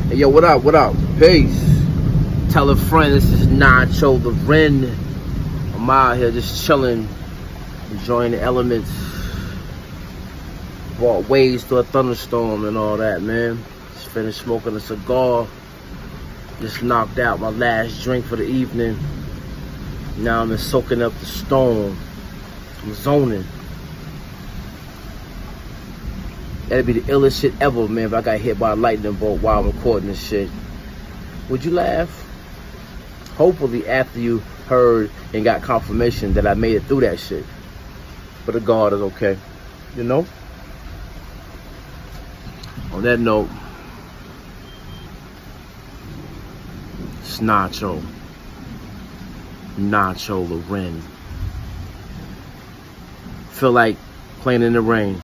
Hey, yo, what up? What up? Peace. Tell a friend this is Nacho LOren. I'm out here just chilling, enjoying the elements. Brought waves through a thunderstorm and all that, man. Just finished smoking a cigar. Just knocked out my last drink for the evening. Now I'm just soaking up the storm. I'm zoning. That'd be the illest shit ever, man, if I got hit by a lightning bolt while I'm recording this shit. Would you laugh? Hopefully after you heard and got confirmation that I made it through that shit. But the God is okay, you know? On that note, it's Nacho LOren. Feel like playing in the rain.